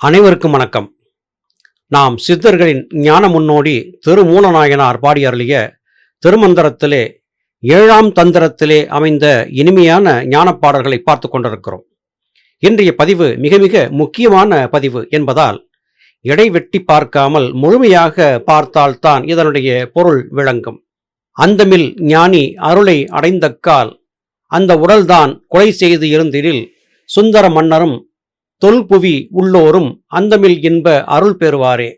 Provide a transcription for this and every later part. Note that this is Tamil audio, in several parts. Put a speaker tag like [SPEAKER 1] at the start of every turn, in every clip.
[SPEAKER 1] அனைவருக்கும் வணக்கம். நாம் சித்தர்களின் ஞான முன்னோடி திருமூலநாயனார் பாடி அருளிய திருமந்திரத்திலே 7ஆம் தந்திரத்திலே அமைந்த இனிமையான ஞானப்பாடல்களை பார்த்து கொண்டிருக்கிறோம். இன்றைய பதிவு மிக மிக முக்கியமான பதிவு என்பதால் இடைவெட்டி பார்க்காமல் முழுமையாக பார்த்தால்தான் இதனுடைய பொருள் விளங்கும். அந்தமில் ஞானி அருளை அடைந்தக்கால் அந்த உடல்தான் கொலை செய்து இருந்திடில் சுந்தர மன்னரும் தொல்புவி உள்ளோரும் அந்தமில் இன்ப அருள் பெறுவாரே.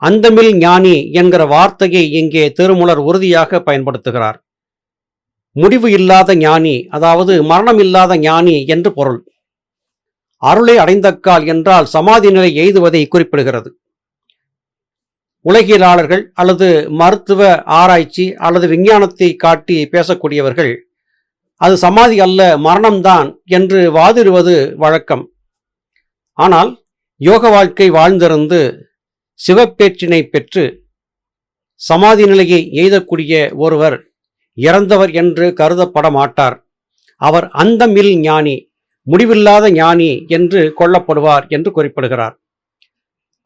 [SPEAKER 1] அந்தமில் ஞானி என்கிற வார்த்தையை இங்கே திருமூலர் உறுதியாக பயன்படுத்துகிறார். முடிவு இல்லாத ஞானி, அதாவது மரணம் இல்லாத ஞானி என்று பொருள். அருளை அடைந்தக்கால் என்றால் சமாதி நிலை எய்துவதை குறிப்பிடுகிறது. உலகியலாளர்கள் அல்லது மருத்துவ ஆராய்ச்சி அல்லது விஞ்ஞானத்தை காட்டி பேசக்கூடியவர்கள் அது சமாதி அல்ல, மரணம்தான் என்று வாதிடுவது வழக்கம். ஆனால் யோக வாழ்க்கை வாழ்ந்திருந்து சிவப்பேற்றினை பெற்று சமாதி நிலையை எய்தக்கூடிய ஒருவர் இறந்தவர் என்று கருதப்பட மாட்டார். அவர் அந்தமில் ஞானி, முடிவில்லாத ஞானி என்று கொள்ளப்படுவார் என்று குறிப்பிடுகிறார்.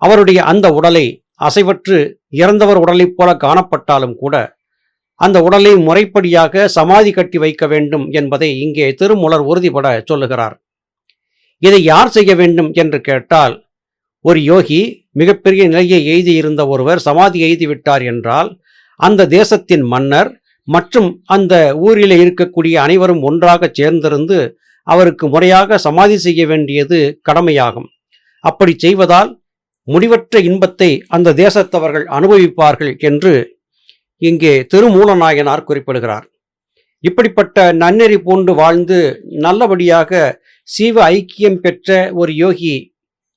[SPEAKER 1] அவருடைய அந்த உடலை அசைவற்று இறந்தவர் உடலைப் போல காணப்பட்டாலும் கூட அந்த உடலை முறைப்படியாக சமாதி கட்டி வைக்க வேண்டும் என்பதை இங்கே திருமூலர் உறுதிபட சொல்லுகிறார். இதை யார் செய்ய வேண்டும் என்று கேட்டால், ஒரு யோகி மிகப்பெரிய நிலையை எய்தியிருந்த ஒருவர் சமாதி எய்திவிட்டார் என்றால் அந்த தேசத்தின் மன்னர் மற்றும் அந்த ஊரில் இருக்கக்கூடிய அனைவரும் ஒன்றாக சேர்ந்திருந்து அவருக்கு முறையாக சமாதி செய்ய வேண்டியது கடமையாகும். அப்படி செய்வதால் முடிவற்ற இன்பத்தை அந்த தேசத்தவர்கள் அனுபவிப்பார்கள் என்று இங்கே திருமூலநாயனார் குறிப்பிடுகிறார். இப்படிப்பட்ட நன்னெறி பூண்டு வாழ்ந்து நல்லபடியாக சீவ ஐக்கியம் பெற்ற ஒரு யோகி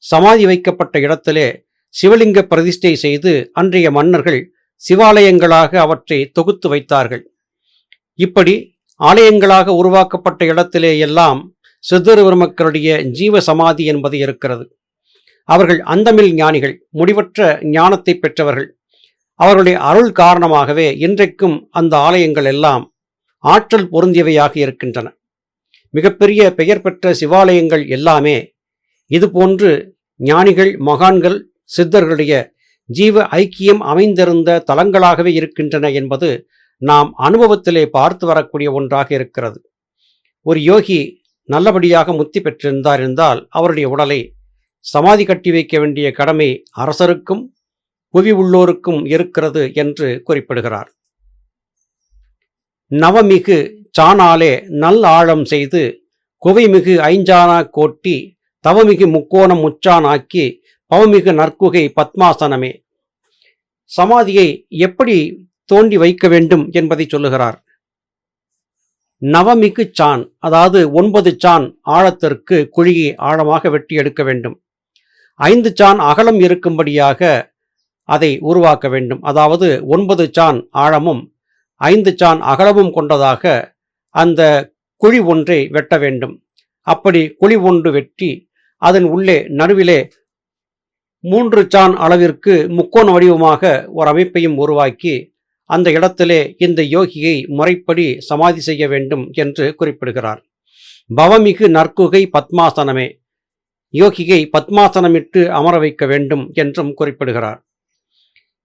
[SPEAKER 1] சமாதி வைக்கப்பட்ட இடத்திலே சிவலிங்க பிரதிஷ்டை செய்து அன்றைய மன்னர்கள் சிவாலயங்களாக அவற்றை தொகுத்து வைத்தார்கள். இப்படி ஆலயங்களாக உருவாக்கப்பட்ட இடத்திலே எல்லாம் சித்தர் பெருமக்களுடைய ஜீவ சமாதி என்பது இருக்கிறது. அவர்கள் அந்தமில் ஞானிகள், முடிவற்ற ஞானத்தை பெற்றவர்கள். அவர்களுடைய அருள் காரணமாகவே இன்றைக்கும் அந்த ஆலயங்கள் எல்லாம் ஆற்றல் பொருந்தியவையாக இருக்கின்றன. மிகப்பெரிய பெயர் பெற்ற சிவாலயங்கள் எல்லாமே இதுபோன்று ஞானிகள், மகான்கள், சித்தர்களுடைய ஜீவ ஐக்கியம் அமைந்திருந்த தலங்களாகவே இருக்கின்றன என்பது நாம் அனுபவத்திலே பார்த்து வரக்கூடிய ஒன்றாக இருக்கிறது. ஒரு யோகி நல்லபடியாக முத்தி பெற்றிருந்தார் என்றால் அவருடைய உடலை சமாதி கட்டி வைக்க வேண்டிய கடமை அரசருக்கும் புவி உள்ளோருக்கும் இருக்கிறது என்று குறிப்பிடுகிறார். நவமிகு சாணாலே நல் ஆழம் செய்து குவைமிகு ஐஞ்சானா கோட்டி தவமிகு முக்கோணம் முச்சானாக்கி பவமிகு நற்குகை பத்மாசனமே. சமாதியை எப்படி தோண்டி வைக்க வேண்டும் என்பதை சொல்லுகிறார். நவமிகு சான், அதாவது 9 சான் ஆழத்திற்கு குழியை ஆழமாக வெட்டி எடுக்க வேண்டும். 5 சான் அகலம் இருக்கும்படியாக அதை உருவாக்க வேண்டும். அதாவது 9 சான் ஆழமும் 5 சான் அகலமும் கொண்டதாக அந்த குழி ஒன்றை வெட்ட வேண்டும். அப்படி குழி ஒன்று வெட்டி அதன் உள்ளே நடுவிலே 3 சான் அளவிற்கு முக்கோண வடிவமாக ஒரு அமைப்பையும் உருவாக்கி அந்த இடத்திலே இந்த யோகியை முறைப்படி சமாதி செய்ய வேண்டும் என்று குறிப்பிடுகிறார். பவமிகு நற்குகை பத்மாசனமே, யோகியை பத்மாசனமிட்டு அமர வைக்க வேண்டும் என்றும் குறிப்பிடுகிறார்.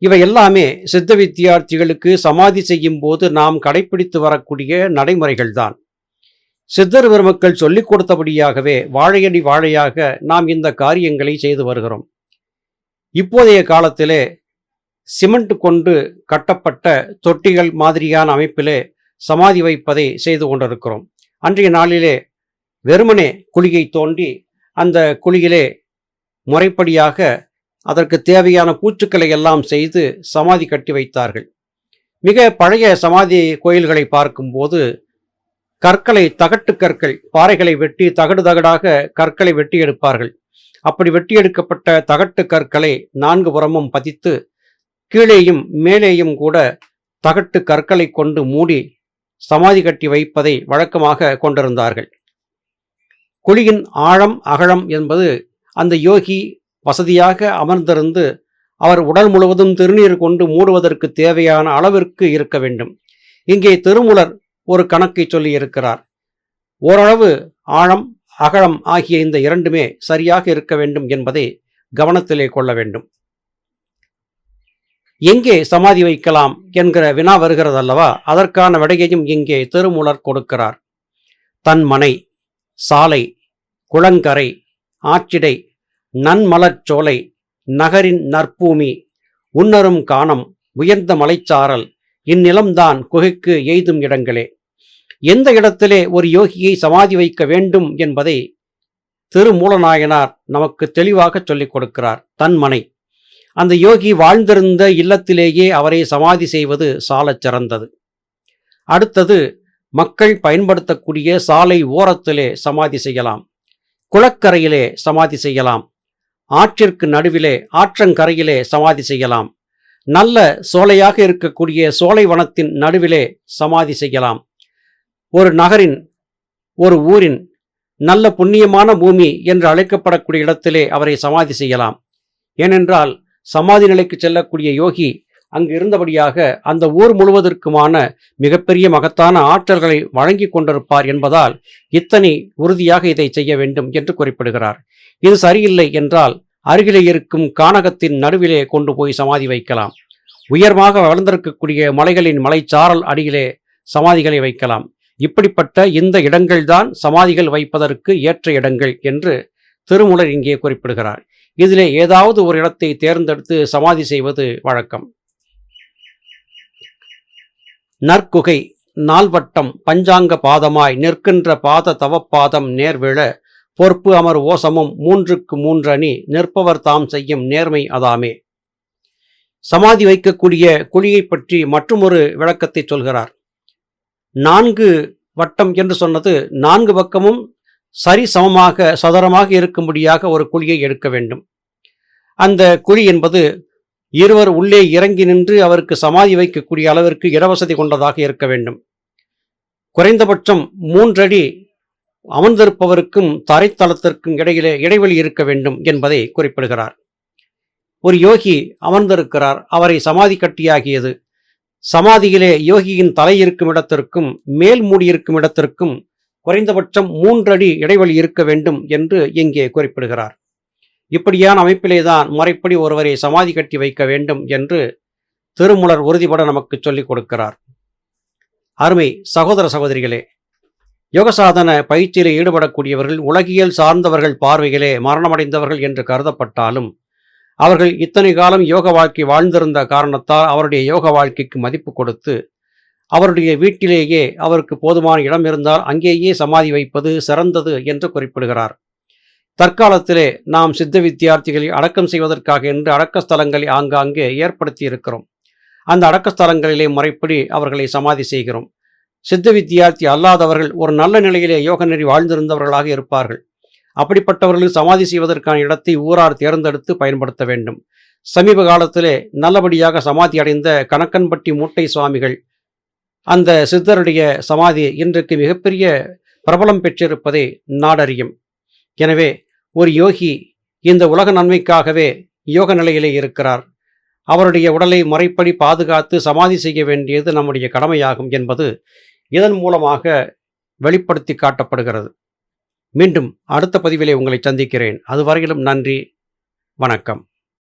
[SPEAKER 1] இவை எல்லாமே சித்த வித்தியார்த்திகளுக்கு சமாதி செய்யும் போது நாம் கடைபிடித்து வரக்கூடிய நடைமுறைகள்தான். சித்தர் பெருமக்கள் சொல்லிக் கொடுத்தபடியாகவே வாழையடி வாழையாக நாம் இந்த காரியங்களை செய்து வருகிறோம். இப்போதைய காலத்திலே சிமெண்ட் கொண்டு கட்டப்பட்ட தொட்டிகள் மாதிரியான அமைப்பிலே சமாதி வைப்பதை செய்து கொண்டிருக்கிறோம். அன்றைய நாளிலே வெறுமனே குழியை தோண்டி அந்த குழியிலே முறைப்படியாக அதற்கு தேவையான பூச்சுக்களை எல்லாம் செய்து சமாதி கட்டி வைத்தார்கள். மிக பழைய சமாதி கோயில்களை பார்க்கும்போது கற்களை, தகட்டு கற்கள், பாறைகளை வெட்டி தகடு தகடாக கற்களை வெட்டி எடுப்பார்கள். அப்படி வெட்டி எடுக்கப்பட்ட தகட்டு கற்களை 4 புறமும் பதித்து கீழேயும் மேலேயும் கூட தகட்டு கற்களை கொண்டு மூடி சமாதி கட்டி வைப்பதை வழக்கமாக கொண்டிருந்தார்கள். குழியின் ஆழம் அகலம் என்பது அந்த யோகி வசதியாக அமர்ந்திருந்து அவர் உடல் முழுவதும் திருநீர் கொண்டு மூடுவதற்கு தேவையான அளவிற்கு இருக்க வேண்டும். இங்கே திருமூலர் ஒரு கணக்கை சொல்லி இருக்கிறார். ஓரளவு ஆழம் அகலம் ஆகிய இந்த இரண்டுமே சரியாக இருக்க வேண்டும் என்பதை கவனத்திலே கொள்ள வேண்டும். எங்கே சமாதி வைக்கலாம் என்கிற வினா வருகிறது அல்லவா? அதற்கான விடையையும் இங்கே திருமூலர் கொடுக்கிறார். தன் மனை, சாலை, குளங்கரை, ஆற்றிடை, நன்மலர்ச்சோலை, நகரின் நற்பூமி, உன்னரும் காணம், உயர்ந்த மலைச்சாரல், இந்நிலம்தான் குகைக்கு எய்தும் இடங்களே. எந்த இடத்திலே ஒரு யோகியை சமாதி வைக்க வேண்டும் என்பதை திருமூலநாயனார் நமக்கு தெளிவாக சொல்லிக் கொடுக்கிறார். தன்மனை, அந்த யோகி வாழ்ந்திருந்த இல்லத்திலேயே அவரை சமாதி செய்வது சாலச் சிறந்தது. அடுத்தது, மக்கள் பயன்படுத்தக்கூடிய சாலை ஓரத்திலே சமாதி செய்யலாம், குளக்கரையிலே சமாதி செய்யலாம், ஆற்றிற்கு நடுவிலே ஆற்றங்கரையிலே சமாதி செய்யலாம், நல்ல சோலையாக இருக்கக்கூடிய சோலை வனத்தின் நடுவிலே சமாதி செய்யலாம், ஒரு நகரின், ஒரு ஊரின் நல்ல புண்ணியமான பூமி என்று அழைக்கப்படக்கூடிய இடத்திலே அவரை சமாதி செய்யலாம். ஏனென்றால் சமாதி நிலைக்கு செல்லக்கூடிய யோகி அங்கு இருந்தபடியாக அந்த ஊர் முழுவதற்குமான மிகப்பெரிய மகத்தான ஆற்றல்களை வழங்கி கொண்டிருப்பார் என்பதால் இத்தனை உறுதியாக இதை செய்ய வேண்டும் என்று குறிப்பிடுகிறார். இது சரியில்லை என்றால் அருகிலே இருக்கும் கானகத்தின் நடுவிலே கொண்டு போய் சமாதி வைக்கலாம். உயர்வாக வளர்ந்திருக்கக்கூடிய மலைகளின் மலைச்சாரல் அடியிலே சமாதிகளை வைக்கலாம். இப்படிப்பட்ட இந்த இடங்கள்தான் சமாதிகள் வைப்பதற்கு ஏற்ற இடங்கள் என்று திருமூலர் இங்கே குறிப்பிடுகிறார். இதிலே ஏதாவது ஒரு இடத்தை தேர்ந்தெடுத்து சமாதி செய்வது வழக்கம். நற்குகை, நால்வட்டம், பஞ்சாங்க பாதமாய் நிற்கின்ற பாத தவப்பாதம் நேர்விழ, பொறுப்பு அமர் ஓசமும் 3க்கு 3 அணி, நிற்பவர் தாம் செய்யும் நேர்மை அதாமே. சமாதி வைக்கக்கூடிய குழியை பற்றி மற்றொரு விளக்கத்தை சொல்கிறார். 4 வட்டம் என்று சொன்னது 4 பக்கமும் சரி சமமாக சதுரமாக இருக்கும்படியாக ஒரு குழியை எடுக்க வேண்டும். அந்த குழி என்பது இருவர் உள்ளே இறங்கி நின்று அவருக்கு சமாதி வைக்கக்கூடிய அளவிற்கு இடவசதி கொண்டதாக இருக்க வேண்டும். குறைந்தபட்சம் 3 அடி அமர்ந்திருப்பவருக்கும் தரைத்தளத்திற்கும் இடையிலே இடைவெளி இருக்க வேண்டும் என்பதை குறிப்பிடுகிறார். ஒரு யோகி அமர்ந்திருக்கிறார், அவரை சமாதி கட்டியாகியது. சமாதியிலே யோகியின் தலை இருக்கும் இடத்திற்கும் மேல் மூடியிருக்கும் இடத்திற்கும் குறைந்தபட்சம் 3 அடி இடைவெளி இருக்க வேண்டும் என்று இங்கே குறிப்பிடுகிறார். இப்படியான அமைப்பிலேதான் முறைப்படி ஒருவரை சமாதி கட்டி வைக்க வேண்டும் என்று திருமூலர் உறுதிபட நமக்கு சொல்லிக் கொடுக்கிறார். அருமை சகோதர சகோதரிகளே, யோகசாதன பயிற்சியிலே ஈடுபடக்கூடியவர்கள் உலகியல் சார்ந்தவர்கள் பார்வையிலே மரணமடைந்தவர்கள் என்று கருதப்பட்டாலும் அவர்கள் இத்தனை காலம் யோக வாழ்க்கை வாழ்ந்திருந்த காரணத்தால் அவருடைய யோக வாழ்க்கைக்கு மதிப்பு கொடுத்து அவருடைய வீட்டிலேயே அவருக்கு போதுமான இடம் இருந்தால் அங்கேயே சமாதி வைப்பது சிறந்தது என்று குறிப்பிடுகிறார். தற்காலத்திலே நாம் சித்த வித்தியார்த்திகளை அடக்கம் செய்வதற்காக என்று அடக்கஸ்தலங்களை ஆங்காங்கே ஏற்படுத்தி இருக்கிறோம். அந்த அடக்கஸ்தலங்களிலே முறைப்படி அவர்களை சமாதி செய்கிறோம். சித்த வித்தியார்த்தி அல்லாதவர்கள் ஒரு நல்ல நிலையிலே யோக நெறி வாழ்ந்திருந்தவர்களாக இருப்பார்கள். அப்படிப்பட்டவர்கள் சமாதி செய்வதற்கான இடத்தை ஊரார் தேர்ந்தெடுத்து பயன்படுத்த வேண்டும். சமீப காலத்திலே நல்லபடியாக சமாதி அடைந்த கணக்கன்பட்டி மூட்டை சுவாமிகள் அந்த சித்தருடைய சமாதி இன்றைக்கு மிகப்பெரிய பிரபலம் பெற்றிருப்பதை நாடறியும். எனவே ஒரு யோகி இந்த உலக நன்மைக்காகவே யோக நிலையிலே இருக்கிறார். அவருடைய உடலை முறைப்படி பாதுகாத்து சமாதி செய்ய வேண்டியது நம்முடைய கடமையாகும் என்பது இதன் மூலமாக வெளிப்படுத்தி காட்டப்படுகிறது. மீண்டும் அடுத்த பதிவிலே உங்களை சந்திக்கிறேன். அதுவரையிலும் நன்றி, வணக்கம்.